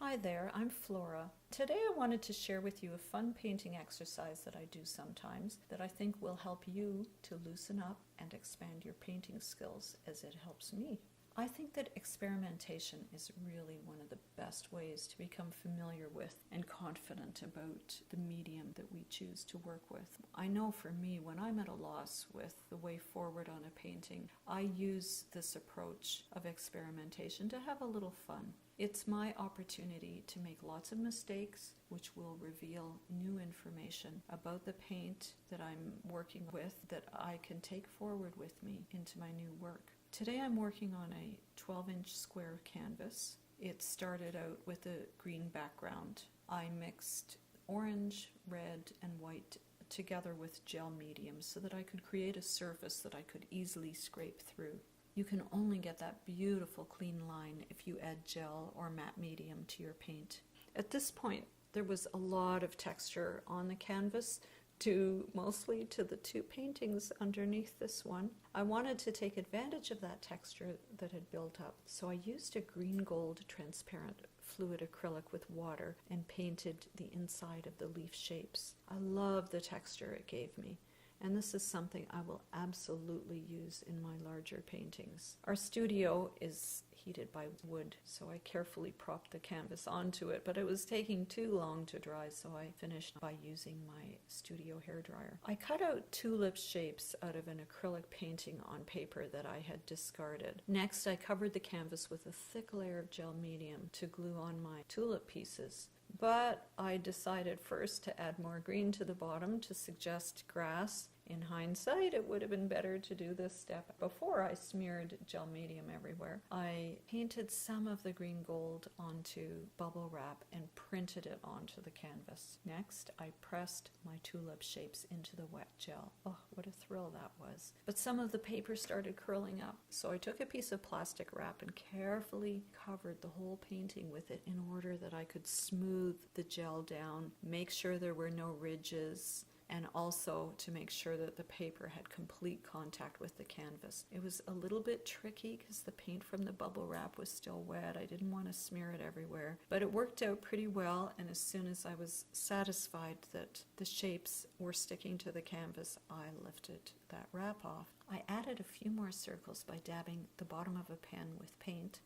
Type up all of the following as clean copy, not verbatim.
Hi there, I'm Flora. Today I wanted to share with you a fun painting exercise that I do sometimes that I think will help you to loosen up and expand your painting skills as it helps me. I think that experimentation is really one of the best ways to become familiar with and confident about the medium that we choose to work with. I know for me, when I'm at a loss with the way forward on a painting, I use this approach of experimentation to have a little fun. It's my opportunity to make lots of mistakes, which will reveal new information about the paint that I'm working with that I can take forward with me into my new work. Today I'm working on a 12-inch square canvas. It started out with a green background. I mixed orange, red, and white together with gel medium so that I could create a surface that I could easily scrape through. You can only get that beautiful clean line if you add gel or matte medium to your paint. At this point, there was a lot of texture on the canvas, due mostly to the two paintings underneath this one. I wanted to take advantage of that texture that had built up, so I used a green gold transparent fluid acrylic with water and painted the inside of the leaf shapes. I love the texture it gave me, and this is something I will absolutely use in my larger paintings. Our studio is heated by wood, so I carefully propped the canvas onto it, but it was taking too long to dry, so I finished by using my studio hairdryer. I cut out tulip shapes out of an acrylic painting on paper that I had discarded. Next, I covered the canvas with a thick layer of gel medium to glue on my tulip pieces. But I decided first to add more green to the bottom to suggest grass. In hindsight, it would have been better to do this step before I smeared gel medium everywhere. I painted some of the green gold onto bubble wrap and printed it onto the canvas. Next, I pressed my tulip shapes into the wet gel. Oh, what a thrill that was. But some of the paper started curling up, so I took a piece of plastic wrap and carefully covered the whole painting with it in order that I could smooth the gel down, make sure there were no ridges, and also to make sure that the paper had complete contact with the canvas. It was a little bit tricky because the paint from the bubble wrap was still wet. I didn't want to smear it everywhere, but it worked out pretty well, and as soon as I was satisfied that the shapes were sticking to the canvas, I lifted that wrap off. I added a few more circles by dabbing the bottom of a pen with paint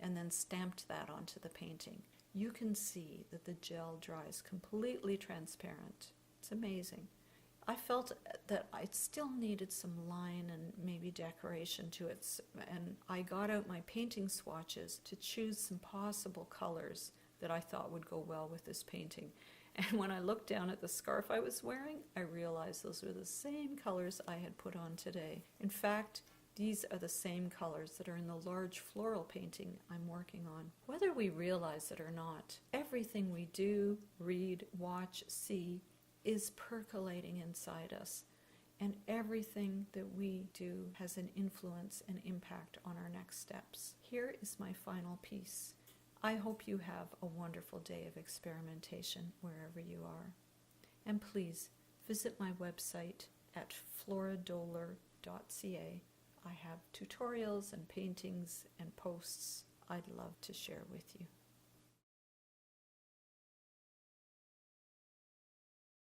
and then stamped that onto the painting. You can see that the gel dries completely transparent. It's amazing. I felt that I still needed some line and maybe decoration to it, and I got out my painting swatches to choose some possible colors that I thought would go well with this painting. And when I looked down at the scarf I was wearing, I realized those were the same colors I had put on today. In fact, these are the same colors that are in the large floral painting I'm working on. Whether we realize it or not, everything we do, read, watch, see, is percolating inside us, and everything that we do has an influence and impact on our next steps. Here is my final piece. I hope you have a wonderful day of experimentation wherever you are. And please visit my website at floradoehler.ca. I have tutorials and paintings and posts I'd love to share with you.